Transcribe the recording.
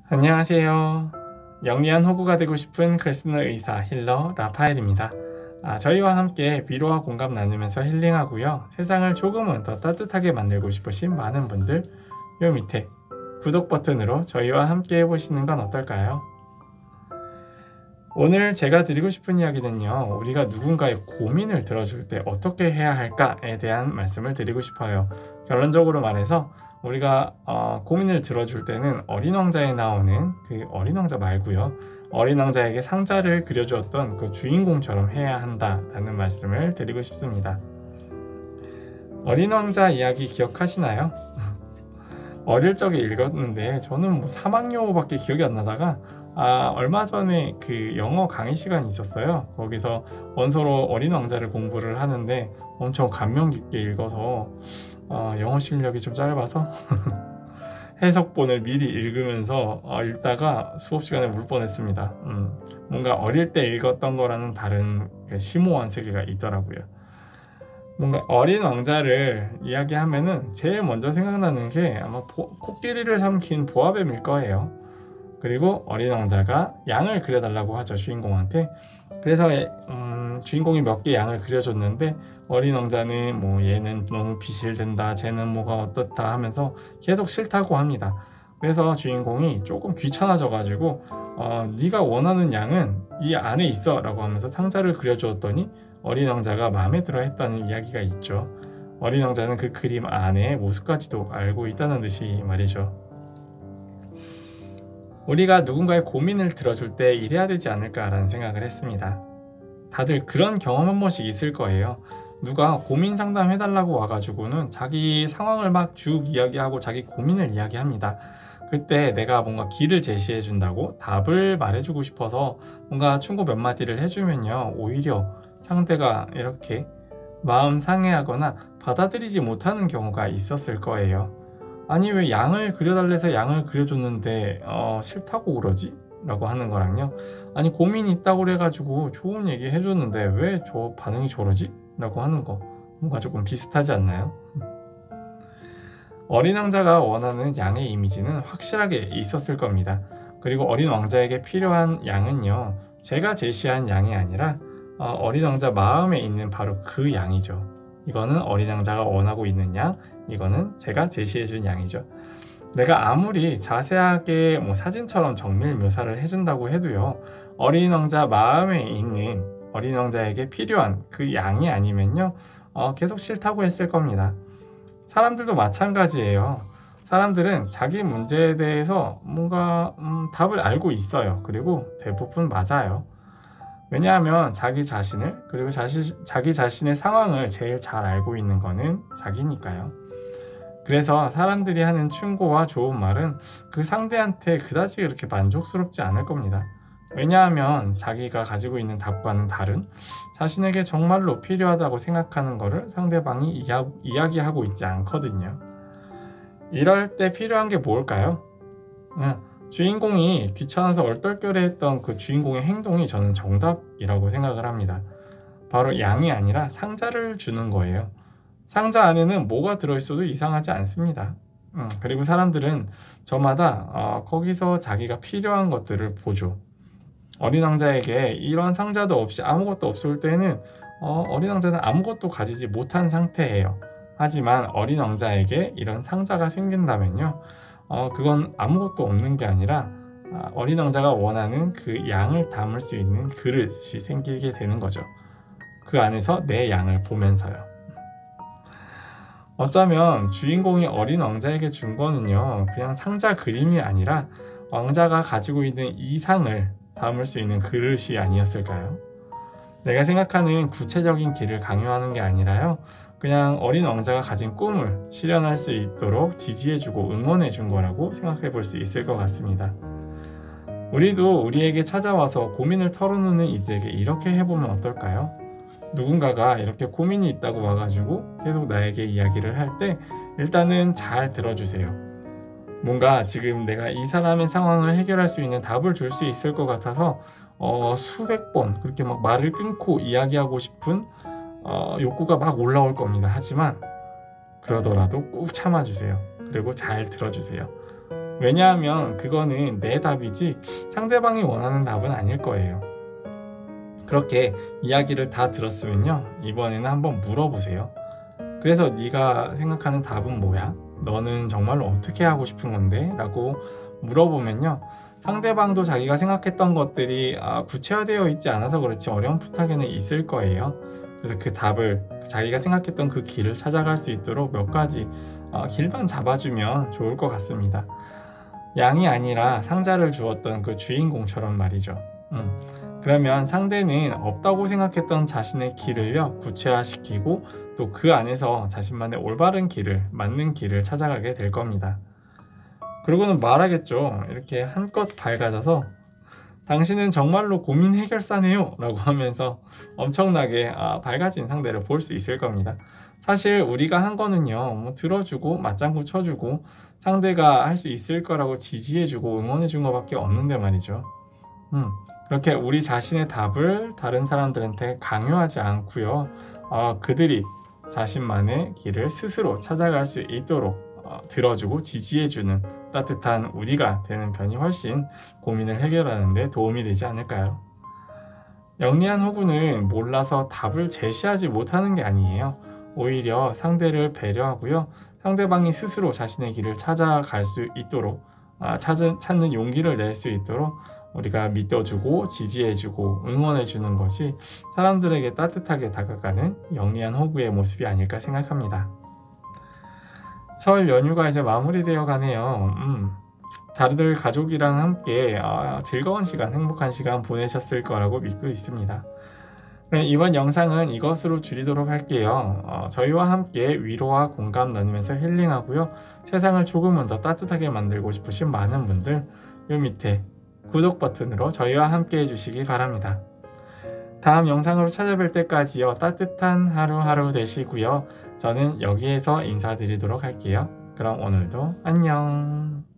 안녕하세요. 영리한 호구가 되고 싶은 크리스너 의사 힐러 라파엘입니다. 저희와 함께 위로와 공감 나누면서 힐링하고요. 세상을 조금은 더 따뜻하게 만들고 싶으신 많은 분들, 요 밑에 구독 버튼으로 저희와 함께 해보시는 건 어떨까요? 오늘 제가 드리고 싶은 이야기는요, 우리가 누군가의 고민을 들어줄 때 어떻게 해야 할까에 대한 말씀을 드리고 싶어요. 결론적으로 말해서 우리가 고민을 들어줄 때는 어린 왕자에 나오는 그 어린 왕자 말고요, 어린 왕자에게 상자를 그려주었던 그 주인공처럼 해야 한다라는 말씀을 드리고 싶습니다. 어린 왕자 이야기 기억하시나요? 어릴 적에 읽었는데 저는 뭐 3학년밖에 기억이 안 나다가 얼마 전에 그 영어 강의 시간이 있었어요. 거기서 원서로 어린 왕자를 공부를 하는데 엄청 감명 깊게 읽어서 영어 실력이 좀 짧아서 해석본을 미리 읽으면서 읽다가 수업 시간에 울 뻔했습니다. 뭔가 어릴 때 읽었던 거라는 다른 심오한 세계가 있더라고요. 뭔가 어린 왕자를 이야기하면은 제일 먼저 생각나는 게 아마 코끼리를 삼킨 보아뱀일 거예요. 그리고 어린 왕자가 양을 그려달라고 하죠, 주인공한테. 그래서 주인공이 몇 개 양을 그려줬는데 어린 왕자는 뭐 얘는 너무 비실된다, 쟤는 뭐가 어떻다 하면서 계속 싫다고 합니다. 그래서 주인공이 조금 귀찮아져 가지고 네가 원하는 양은 이 안에 있어 라고 하면서 상자를 그려주었더니 어린 왕자가 마음에 들어 했다는 이야기가 있죠. 어린 왕자는 그 그림 안에 모습까지도 알고 있다는 듯이 말이죠. 우리가 누군가의 고민을 들어줄 때 이래야 되지 않을까라는 생각을 했습니다. 다들 그런 경험 한 번씩 있을 거예요. 누가 고민 상담 해달라고 와가지고는 자기 상황을 막 쭉 이야기하고 자기 고민을 이야기합니다. 그때 내가 뭔가 길을 제시해 준다고 답을 말해주고 싶어서 뭔가 충고 몇 마디를 해주면요, 오히려 상대가 이렇게 마음 상해하거나 받아들이지 못하는 경우가 있었을 거예요. 아니 왜 양을 그려달래서 양을 그려줬는데 싫다고 그러지? 라고 하는 거랑요, 아니 고민이 있다고 그래가지고 좋은 얘기 해줬는데 왜 저 반응이 저러지? 라고 하는 거 뭔가 조금 비슷하지 않나요? 어린 왕자가 원하는 양의 이미지는 확실하게 있었을 겁니다. 그리고 어린 왕자에게 필요한 양은요, 제가 제시한 양이 아니라 어린 왕자 마음에 있는 바로 그 양이죠. 이거는 어린 왕자가 원하고 있는 양, 이거는 제가 제시해준 양이죠. 내가 아무리 자세하게 사진처럼 정밀 묘사를 해준다고 해도요, 어린 왕자 마음에 있는 어린 왕자에게 필요한 그 양이 아니면요, 계속 싫다고 했을 겁니다. 사람들도 마찬가지예요. 사람들은 자기 문제에 대해서 뭔가 답을 알고 있어요. 그리고 대부분 맞아요. 왜냐하면 자기 자신을, 그리고 자기 자신의 상황을 제일 잘 알고 있는 거는 자기니까요. 그래서 사람들이 하는 충고와 좋은 말은 그 상대한테 그다지 그렇게 만족스럽지 않을 겁니다. 왜냐하면 자기가 가지고 있는 답과는 다른 자신에게 정말로 필요하다고 생각하는 것을 상대방이 이야기하고 있지 않거든요. 이럴 때 필요한 게 뭘까요? 주인공이 귀찮아서 얼떨결에 했던 그 주인공의 행동이 저는 정답이라고 생각을 합니다. 바로 양이 아니라 상자를 주는 거예요. 상자 안에는 뭐가 들어있어도 이상하지 않습니다. 그리고 사람들은 저마다 거기서 자기가 필요한 것들을 보죠. 어린 왕자에게 이런 상자도 없이 아무것도 없을 때는 어린 왕자는 아무것도 가지지 못한 상태예요. 하지만 어린 왕자에게 이런 상자가 생긴다면요, 그건 아무것도 없는 게 아니라 어린 왕자가 원하는 그 양을 담을 수 있는 그릇이 생기게 되는 거죠. 그 안에서 내 양을 보면서요. 어쩌면 주인공이 어린 왕자에게 준 거는요, 그냥 상자 그림이 아니라 왕자가 가지고 있는 이상을 담을 수 있는 그릇이 아니었을까요? 내가 생각하는 구체적인 길을 강요하는 게 아니라요, 그냥 어린 왕자가 가진 꿈을 실현할 수 있도록 지지해주고 응원해준 거라고 생각해 볼 수 있을 것 같습니다. 우리도 우리에게 찾아와서 고민을 털어놓는 이들에게 이렇게 해보면 어떨까요? 누군가가 이렇게 고민이 있다고 와가지고 계속 나에게 이야기를 할 때 일단은 잘 들어주세요. 뭔가 지금 내가 이 사람의 상황을 해결할 수 있는 답을 줄 수 있을 것 같아서 수백 번 그렇게 막 말을 끊고 이야기하고 싶은 욕구가 막 올라올 겁니다. 하지만 그러더라도 꾹 참아주세요. 그리고 잘 들어주세요. 왜냐하면 그거는 내 답이지 상대방이 원하는 답은 아닐 거예요. 그렇게 이야기를 다 들었으면요, 이번에는 한번 물어보세요. 그래서 네가 생각하는 답은 뭐야? 너는 정말로 어떻게 하고 싶은 건데? 라고 물어보면요, 상대방도 자기가 생각했던 것들이 구체화되어 있지 않아서 그렇지 어렴풋하게는 있을 거예요. 그래서 그 답을, 자기가 생각했던 그 길을 찾아갈 수 있도록 몇 가지 길만 잡아주면 좋을 것 같습니다. 양이 아니라 상자를 주었던 그 주인공처럼 말이죠. 그러면 상대는 없다고 생각했던 자신의 길을요, 구체화시키고 또 그 안에서 자신만의 올바른 길을, 맞는 길을 찾아가게 될 겁니다. 그러고는 말하겠죠. 이렇게 한껏 밝아져서 당신은 정말로 고민 해결사네요 라고 하면서 엄청나게 밝아진 상대를 볼 수 있을 겁니다. 사실 우리가 한 거는요, 뭐 들어주고 맞장구 쳐주고 상대가 할 수 있을 거라고 지지해주고 응원해준 것밖에 없는데 말이죠. 그렇게 우리 자신의 답을 다른 사람들한테 강요하지 않고요, 그들이 자신만의 길을 스스로 찾아갈 수 있도록 들어주고 지지해주는 따뜻한 우리가 되는 편이 훨씬 고민을 해결하는 데 도움이 되지 않을까요? 영리한 호구는 몰라서 답을 제시하지 못하는 게 아니에요. 오히려 상대를 배려하고요, 상대방이 스스로 자신의 길을 찾아갈 수 있도록 찾는 용기를 낼 수 있도록 우리가 믿어주고 지지해주고 응원해주는 것이 사람들에게 따뜻하게 다가가는 영리한 호구의 모습이 아닐까 생각합니다. 설 연휴가 이제 마무리되어 가네요. 다들 가족이랑 함께 즐거운 시간, 행복한 시간 보내셨을 거라고 믿고 있습니다. 이번 영상은 이것으로 줄이도록 할게요. 저희와 함께 위로와 공감 나누면서 힐링하고요, 세상을 조금은 더 따뜻하게 만들고 싶으신 많은 분들, 요 밑에 구독 버튼으로 저희와 함께 해주시기 바랍니다. 다음 영상으로 찾아뵐 때까지요, 따뜻한 하루하루 되시고요. 저는 여기에서 인사드리도록 할게요. 그럼 오늘도 안녕.